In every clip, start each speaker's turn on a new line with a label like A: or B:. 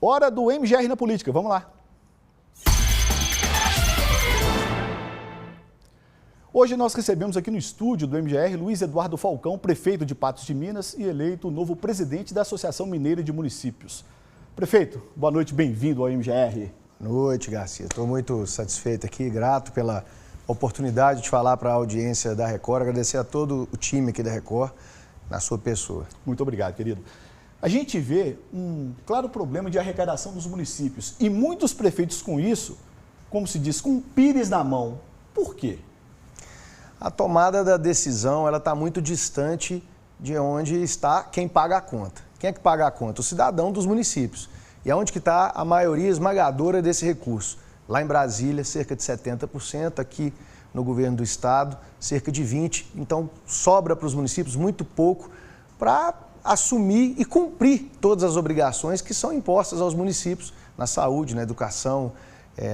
A: Hora do MGR na política, vamos lá. Hoje nós recebemos aqui no estúdio do MGR Luiz Eduardo Falcão, prefeito de Patos de Minas e eleito o novo presidente da Associação Mineira de Municípios. Prefeito, boa noite, bem-vindo ao MGR.
B: Boa noite, Garcia. Estou muito satisfeito aqui, grato pela oportunidade de falar para a audiência da Record, agradecer a todo o time aqui da Record, na sua pessoa.
A: Muito obrigado, querido. A gente vê um claro problema de arrecadação dos municípios e muitos prefeitos com isso, como se diz, com um pires na mão. Por quê?
B: A tomada da decisão está muito distante de onde está quem paga a conta. Quem é que paga a conta? O cidadão dos municípios. E aonde que está a maioria esmagadora desse recurso? Lá em Brasília, cerca de 70%, aqui no governo do estado, cerca de 20%. Então, sobra para os municípios muito pouco para assumir e cumprir todas as obrigações que são impostas aos municípios na saúde, na educação,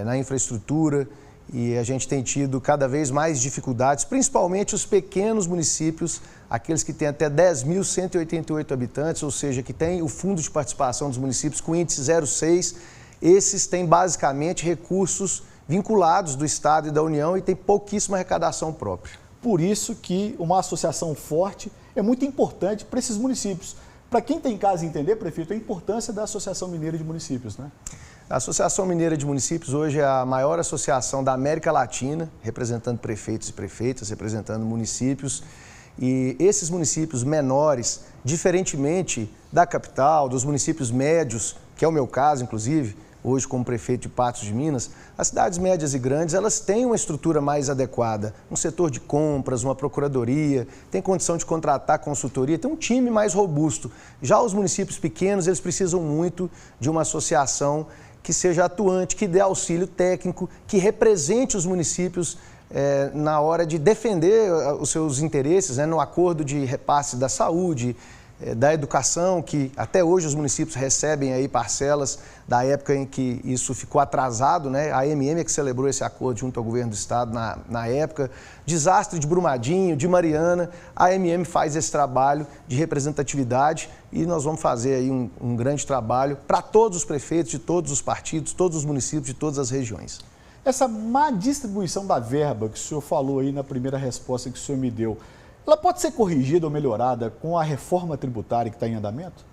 B: na infraestrutura. E a gente tem tido cada vez mais dificuldades, principalmente os pequenos municípios, aqueles que têm até 10.188 habitantes, ou seja, que têm o fundo de participação dos municípios com índice 0,6. Esses têm basicamente recursos vinculados do Estado e da União e têm pouquíssima arrecadação própria.
A: Por isso que uma associação forte é muito importante para esses municípios. Para quem tem em casa entender, prefeito, a importância da Associação Mineira de Municípios, né?
B: A Associação Mineira de Municípios hoje é a maior associação da América Latina, representando prefeitos e prefeitas, representando municípios. E esses municípios menores, diferentemente da capital, dos municípios médios, que é o meu caso, inclusive, hoje como prefeito de Patos de Minas, as cidades médias e grandes, elas têm uma estrutura mais adequada, um setor de compras, uma procuradoria, tem condição de contratar consultoria, tem um time mais robusto. Já os municípios pequenos, eles precisam muito de uma associação que seja atuante, que dê auxílio técnico, que represente os municípios na hora de defender os seus interesses, no acordo de repasse da saúde, da educação, que até hoje os municípios recebem aí parcelas da época em que isso ficou atrasado, né? A AMM é que celebrou esse acordo junto ao governo do estado na época. Desastre de Brumadinho, de Mariana, a AMM faz esse trabalho de representatividade e nós vamos fazer aí um grande trabalho para todos os prefeitos de todos os partidos, todos os municípios de todas as regiões.
A: Essa má distribuição da verba que o senhor falou aí na primeira resposta que o senhor me deu, ela pode ser corrigida ou melhorada com a reforma tributária que está em andamento?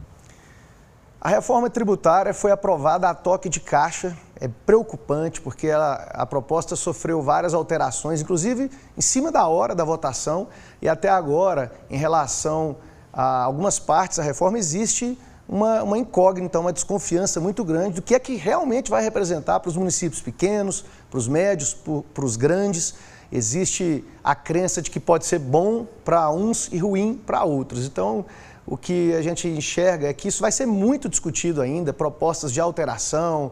B: A reforma tributária foi aprovada a toque de caixa. É preocupante porque a proposta sofreu várias alterações, inclusive em cima da hora da votação. E até agora, em relação a algumas partes da reforma, existe uma incógnita, uma desconfiança muito grande do que é que realmente vai representar para os municípios pequenos, para os médios, para os grandes. Existe a crença de que pode ser bom para uns e ruim para outros. Então, o que a gente enxerga é que isso vai ser muito discutido ainda, propostas de alteração,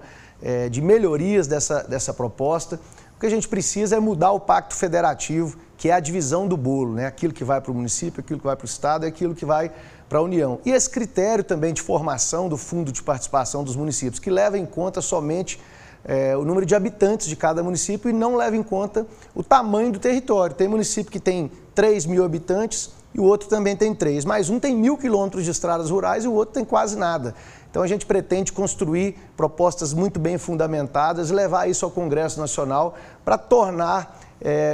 B: de melhorias dessa proposta. O que a gente precisa é mudar o pacto federativo, que é a divisão do bolo, né? Aquilo que vai para o município, aquilo que vai para o estado e aquilo que vai para a União. E esse critério também de formação do fundo de participação dos municípios, que leva em conta somente o número de habitantes de cada município e não leva em conta o tamanho do território. Tem município que tem 3.000 habitantes e o outro também tem 3, mas um tem 1.000 quilômetros de estradas rurais e o outro tem quase nada. Então a gente pretende construir propostas muito bem fundamentadas e levar isso ao Congresso Nacional para tornar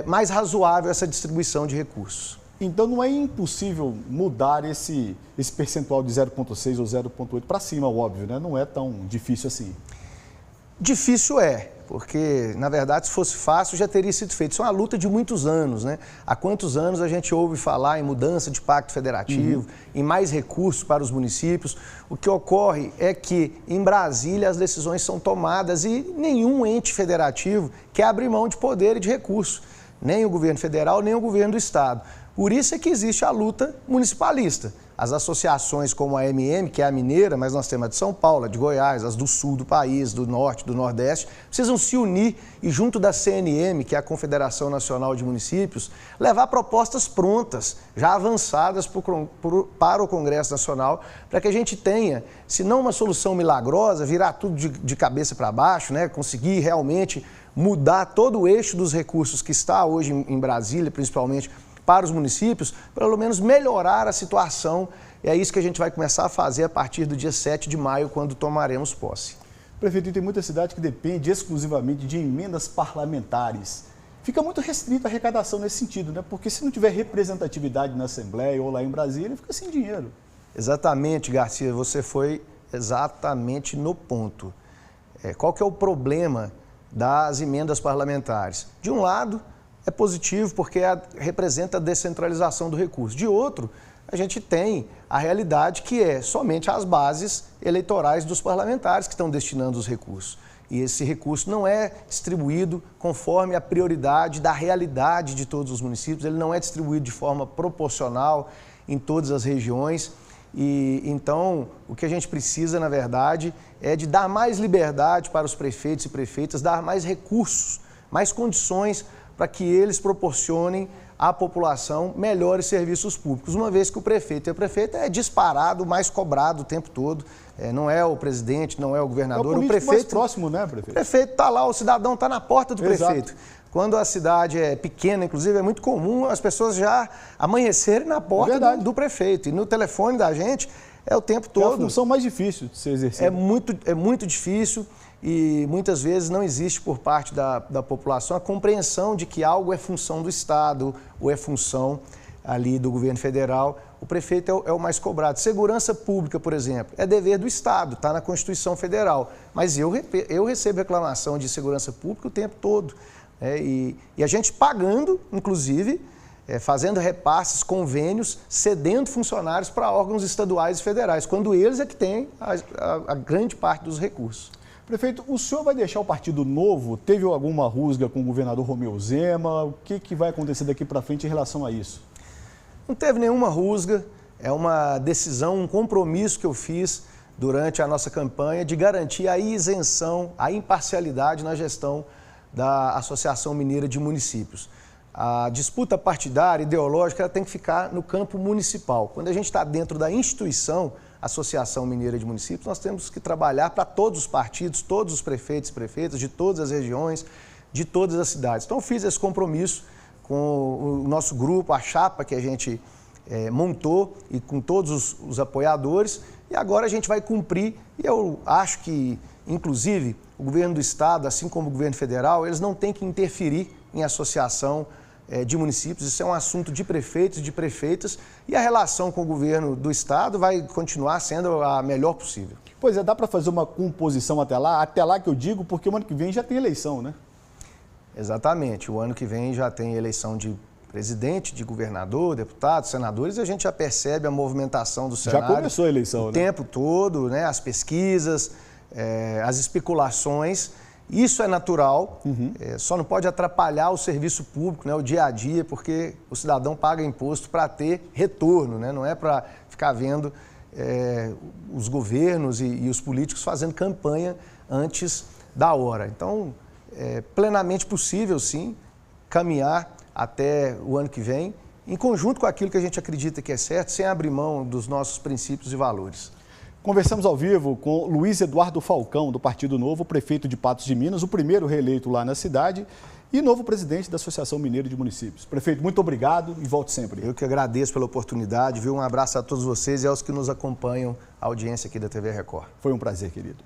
B: mais razoável essa distribuição de recursos.
A: Então não é impossível mudar esse percentual de 0,6 ou 0,8 para cima, óbvio, né? Não é tão difícil assim.
B: Difícil é, porque, na verdade, se fosse fácil, já teria sido feito. Isso é uma luta de muitos anos, né? Há quantos anos a gente ouve falar em mudança de pacto federativo, em mais recursos para os municípios. O que ocorre é que, em Brasília, as decisões são tomadas e nenhum ente federativo quer abrir mão de poder e de recursos. Nem o governo federal, nem o governo do estado. Por isso é que existe a luta municipalista. As associações como a AMM, que é a mineira, mas nós temos a de São Paulo, a de Goiás, as do sul do país, do norte, do nordeste, precisam se unir e junto da CNM, que é a Confederação Nacional de Municípios, levar propostas prontas, já avançadas para o Congresso Nacional, para que a gente tenha, se não uma solução milagrosa, virar tudo de cabeça para baixo, né, conseguir realmente mudar todo o eixo dos recursos que está hoje em Brasília, principalmente para os municípios, pelo menos melhorar a situação E é isso que a gente vai começar a fazer a partir do dia 7 de maio, quando tomaremos posse.
A: Prefeito, tem muita cidade que depende exclusivamente de emendas parlamentares. Fica muito restrita a arrecadação nesse sentido, né? Porque se não tiver representatividade na Assembleia ou lá em Brasília, fica sem dinheiro.
B: Exatamente, Garcia, você foi exatamente no ponto. Qual que é o problema das emendas parlamentares? De um lado, é positivo porque representa a descentralização do recurso. De outro, a gente tem a realidade que é somente as bases eleitorais dos parlamentares que estão destinando os recursos. E esse recurso não é distribuído conforme a prioridade da realidade de todos os municípios, ele não é distribuído de forma proporcional em todas as regiões. E então, o que a gente precisa, na verdade, é de dar mais liberdade para os prefeitos e prefeitas, dar mais recursos, mais condições para que eles proporcionem à população melhores serviços públicos, uma vez que o prefeito e a prefeita é disparado, mais cobrado o tempo todo. Não é o presidente, não é o governador,
A: é o prefeito mais próximo, né, prefeito?
B: O prefeito está lá, o cidadão está na porta do
A: Exato.
B: prefeito. Quando a cidade é pequena, inclusive, é muito comum as pessoas já amanhecerem na porta do prefeito. E no telefone da gente é o tempo todo.
A: É a função mais difícil de ser exercida.
B: É muito difícil e muitas vezes não existe por parte da população a compreensão de que algo é função do Estado ou é função ali do governo federal. O prefeito é o mais cobrado. Segurança pública, por exemplo, é dever do Estado, está na Constituição Federal. Mas eu recebo reclamação de segurança pública o tempo todo. E a gente pagando, inclusive, fazendo repasses, convênios, cedendo funcionários para órgãos estaduais e federais, quando eles é que têm a grande parte dos recursos.
A: Prefeito, o senhor vai deixar o Partido Novo? Teve alguma rusga com o governador Romeu Zema? O que vai acontecer daqui para frente em relação a isso?
B: Não teve nenhuma rusga, é uma decisão, um compromisso que eu fiz durante a nossa campanha de garantir a isenção, a imparcialidade na gestão da Associação Mineira de Municípios. A disputa partidária, ideológica, ela tem que ficar no campo municipal. Quando a gente está dentro da instituição Associação Mineira de Municípios, nós temos que trabalhar para todos os partidos, todos os prefeitos e prefeitas de todas as regiões, de todas as cidades. Então, eu fiz esse compromisso com o nosso grupo, a chapa que a gente montou e com todos os apoiadores, e agora a gente vai cumprir. E eu acho que, inclusive, o governo do Estado, assim como o governo federal, eles não têm que interferir em associação de municípios. Isso é um assunto de prefeitos e de prefeitas, e a relação com o governo do Estado vai continuar sendo a melhor possível.
A: Pois é, dá para fazer uma composição até lá que eu digo, porque o ano que vem já tem eleição, né?
B: Exatamente, o ano que vem já tem eleição de presidente, de governador, deputados, senadores, e a gente já percebe a movimentação do cenário.
A: Já começou a eleição,
B: o tempo todo, né? As pesquisas, as especulações. Isso é natural, só não pode atrapalhar o serviço público, né, o dia a dia, porque o cidadão paga imposto para ter retorno, né, não é para ficar vendo os governos e os políticos fazendo campanha antes da hora. Então, é plenamente possível, sim, caminhar até o ano que vem, em conjunto com aquilo que a gente acredita que é certo, sem abrir mão dos nossos princípios e valores.
A: Conversamos ao vivo com Luiz Eduardo Falcão, do Partido Novo, prefeito de Patos de Minas, o primeiro reeleito lá na cidade e novo presidente da Associação Mineira de Municípios. Prefeito, muito obrigado e volte sempre.
B: Eu que agradeço pela oportunidade, viu? Um abraço a todos vocês e aos que nos acompanham, a audiência aqui da TV Record.
A: Foi um prazer, querido.